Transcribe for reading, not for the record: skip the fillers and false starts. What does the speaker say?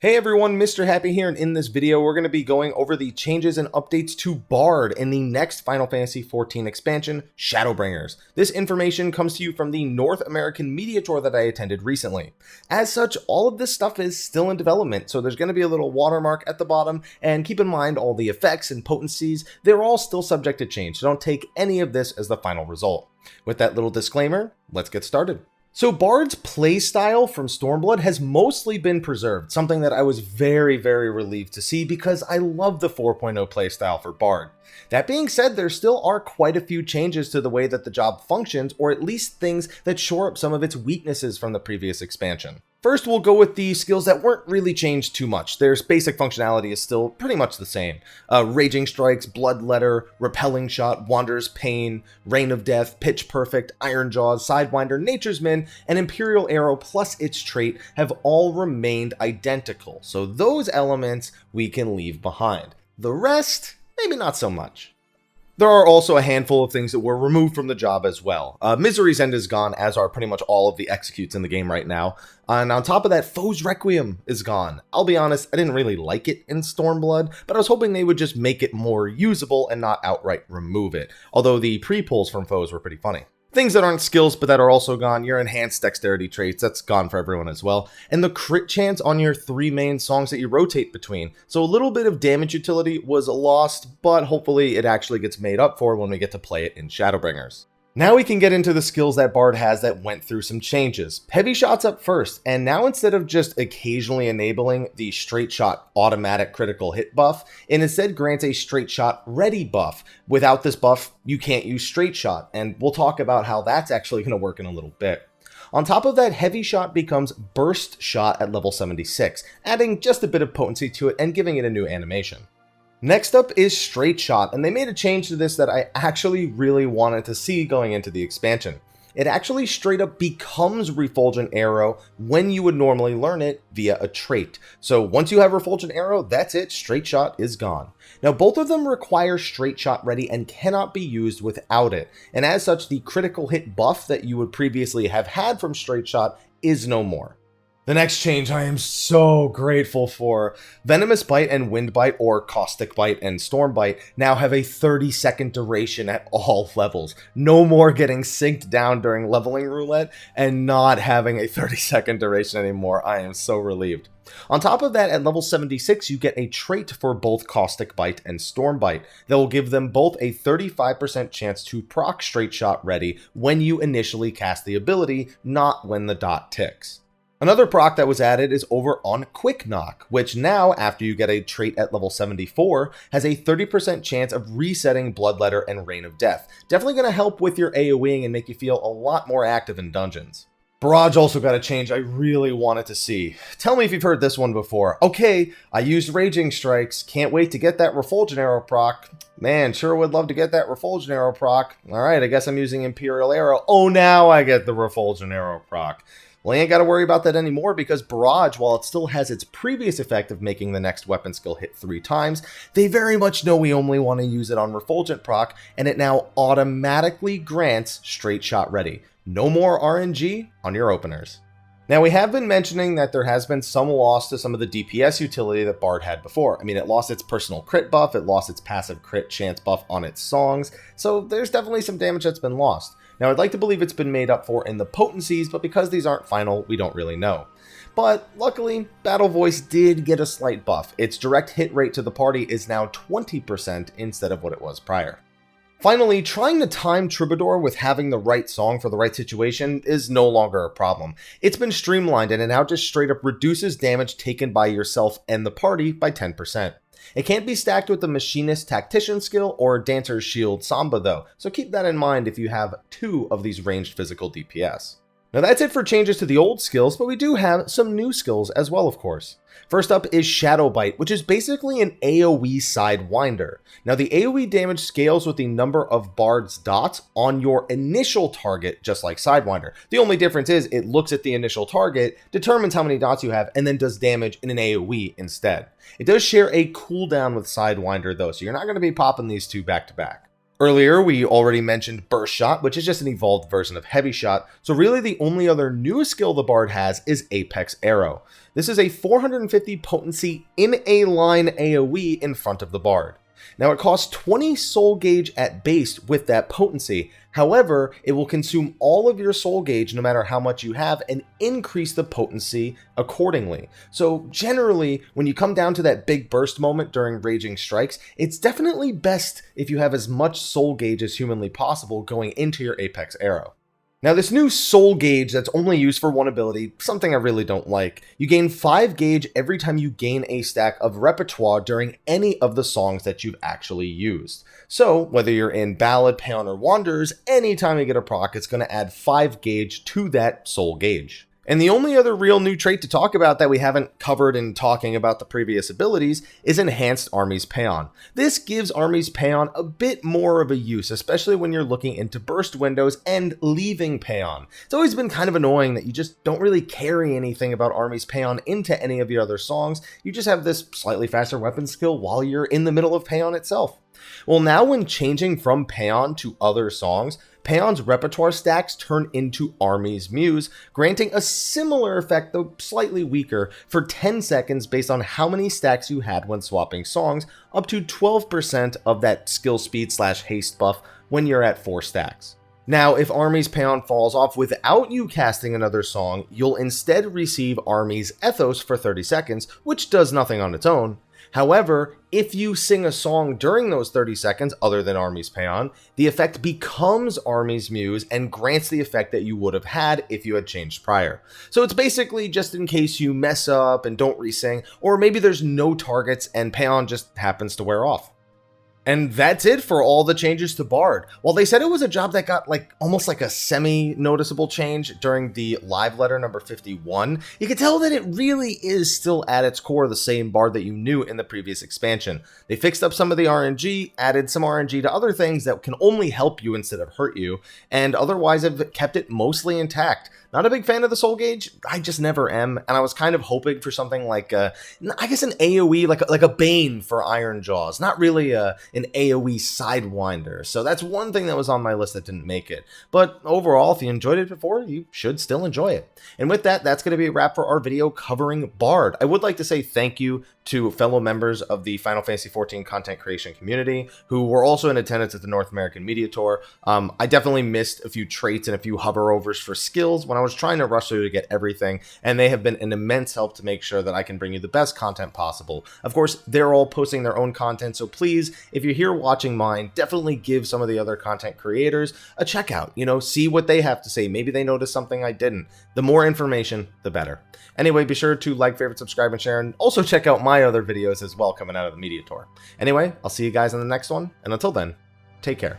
Hey everyone, Mr. Happy here, and in this video we're going to be going over the changes and updates to Bard in the next Final Fantasy XIV expansion, Shadowbringers. This information comes to you from the North American media tour that I attended recently. As such, all of this stuff is still in development, so there's going to be a little watermark at the bottom, and keep in mind all the effects and potencies, they're all still subject to change, so don't take any of this as the final result. With that little disclaimer, let's get started. So Bard's playstyle from Stormblood has mostly been preserved, something that I was very relieved to see because I love the 4.0 playstyle for Bard. That being said, there still are quite a few changes to the way that the job functions, or at least things that shore up some of its weaknesses from the previous expansion. First, we'll go with the skills that weren't really changed too much. Their basic functionality is still pretty much the same. Raging Strikes, Bloodletter, Repelling Shot, Wanderer's Pain, Rain of Death, Pitch Perfect, Iron Jaws, Sidewinder, Nature's Min, and Imperial Arrow plus its trait have all remained identical, so those elements we can leave behind. The rest, maybe not so much. There are also a handful of things that were removed from the job as well. Misery's End is gone, as are pretty much all of the executes in the game right now. And on top of that, Foe's Requiem is gone. I'll be honest, I didn't really like it in Stormblood, but I was hoping they would just make it more usable and not outright remove it. Although the pre-pulls from Foes were pretty funny. Things that aren't skills but that are also gone, your enhanced dexterity traits, that's gone for everyone as well. And the crit chance on your 3 main songs that you rotate between. So a little bit of damage utility was lost, but hopefully it actually gets made up for when we get to play it in Shadowbringers. Now we can get into the skills that Bard has that went through some changes. Heavy Shot's up first, and now instead of just occasionally enabling the straight shot automatic critical hit buff, it instead grants a straight shot ready buff. Without this buff, you can't use straight shot, and we'll talk about how that's actually going to work in a little bit. On top of that, Heavy Shot becomes Burst Shot at level 76, adding just a bit of potency to it and giving it a new animation. Next up is Straight Shot, and they made a change to this that I actually really wanted to see going into the expansion. It actually straight up becomes Refulgent Arrow when you would normally learn it via a trait. So once you have Refulgent Arrow, that's it, Straight Shot is gone. Now both of them require Straight Shot ready and cannot be used without it, and as such the critical hit buff that you would previously have had from Straight Shot is no more. The next change I am so grateful for. Venomous Bite and Wind Bite, or Caustic Bite and Storm Bite, now have a 30-second duration at all levels. No more getting synced down during leveling roulette and not having a 30-second duration anymore. I am so relieved. On top of that, at level 76, you get a trait for both Caustic Bite and Storm Bite that will give them both a 35% chance to proc Straight Shot ready when you initially cast the ability, not when the dot ticks. Another proc that was added is over on Quick Knock, which now, after you get a trait at level 74, has a 30% chance of resetting Bloodletter and Rain of Death. Definitely going to help with your AoEing and make you feel a lot more active in dungeons. Barrage also got a change I really wanted to see. Tell me if you've heard this one before. Okay, I used Raging Strikes, can't wait to get that Refulgent Arrow proc. Man, sure would love to get that Refulgent Arrow proc. Alright, I guess I'm using Imperial Arrow. Oh, now I get the Refulgent Arrow proc. Well, you ain't got to worry about that anymore because Barrage, while it still has its previous effect of making the next weapon skill hit 3 times, they very much know we only want to use it on Refulgent proc, and it now automatically grants Straight Shot ready. No more RNG on your openers. Now, we have been mentioning that there has been some loss to some of the DPS utility that Bard had before. I mean, it lost its personal crit buff, it lost its passive crit chance buff on its songs, so there's definitely some damage that's been lost. Now, I'd like to believe it's been made up for in the potencies, but because these aren't final, we don't really know. But luckily, Battle Voice did get a slight buff. Its direct hit rate to the party is now 20% instead of what it was prior. Finally, trying to time Troubadour with having the right song for the right situation is no longer a problem. It's been streamlined and it now just straight up reduces damage taken by yourself and the party by 10%. It can't be stacked with the Machinist Tactician skill or Dancer's Shield Samba though, so keep that in mind if you have 2 of these ranged physical DPS. Now that's it for changes to the old skills, but we do have some new skills as well, of course. First up is Shadow Bite, which is basically an AoE Sidewinder. Now the AoE damage scales with the number of Bard's dots on your initial target, just like Sidewinder. The only difference is it looks at the initial target, determines how many dots you have, and then does damage in an AoE instead. It does share a cooldown with Sidewinder though, so you're not going to be popping these two back to back. Earlier, we already mentioned Burst Shot, which is just an evolved version of Heavy Shot, so really the only other new skill the Bard has is Apex Arrow. This is a 450 potency in a line AoE in front of the Bard. Now it costs 20 soul gauge at base with that potency, however, it will consume all of your soul gauge no matter how much you have and increase the potency accordingly. So generally, when you come down to that big burst moment during raging strikes, it's definitely best if you have as much soul gauge as humanly possible going into your Apex Arrow. Now this new soul gauge that's only used for one ability, something I really don't like. You gain 5 gauge every time you gain a stack of repertoire during any of the songs that you've actually used. So whether you're in Ballad, Paeon, or Wanderers, anytime you get a proc, it's going to add 5 gauge to that soul gauge. And the only other real new trait to talk about that we haven't covered in talking about the previous abilities is Enhanced Armies Paeon. This gives Armies Paeon a bit more of a use, especially when you're looking into burst windows and leaving Paeon. It's always been kind of annoying that you just don't really carry anything about Armies Paeon into any of your other songs. You just have this slightly faster weapon skill while you're in the middle of Paeon itself. Well, now when changing from Paeon to other songs, Paeon's repertoire stacks turn into Army's Muse, granting a similar effect, though slightly weaker, for 10 seconds based on how many stacks you had when swapping songs, up to 12% of that skill speed / haste buff when you're at 4 stacks. Now, if Army's Paeon falls off without you casting another song, you'll instead receive Army's Ethos for 30 seconds, which does nothing on its own. However, if you sing a song during those 30 seconds other than Army's Paeon, the effect becomes Army's Muse and grants the effect that you would have had if you had changed prior. So it's basically just in case you mess up and don't re-sing, or maybe there's no targets and Paeon just happens to wear off. And that's it for all the changes to Bard. While they said it was a job that got almost like a semi-noticeable change during the live letter number 51, you can tell that it really is still at its core the same Bard that you knew in the previous expansion. They fixed up some of the RNG, added some RNG to other things that can only help you instead of hurt you, and otherwise have kept it mostly intact. Not a big fan of the soul gauge, I just never am, and I was kind of hoping for something like, I guess an AoE, like a Bane for Iron Jaws, not really an AoE Sidewinder, so that's one thing that was on my list that didn't make it. But overall, if you enjoyed it before, you should still enjoy it. And with that, that's going to be a wrap for our video covering Bard. I would like to say thank you to fellow members of the Final Fantasy XIV content creation community who were also in attendance at the North American Media Tour. I definitely missed a few traits and a few hover-overs for skills when I was trying to rush through to get everything, and they have been an immense help to make sure that I can bring you the best content possible. Of course, they're all posting their own content, so please, if you're here watching mine, definitely give some of the other content creators a check out. See what they have to say. Maybe they noticed something I didn't. The more information, the better. Anyway, be sure to like, favorite, subscribe, and share, and also check out my other videos as well coming out of the Media Tour. Anyway, I'll see you guys in the next one, and until then, take care.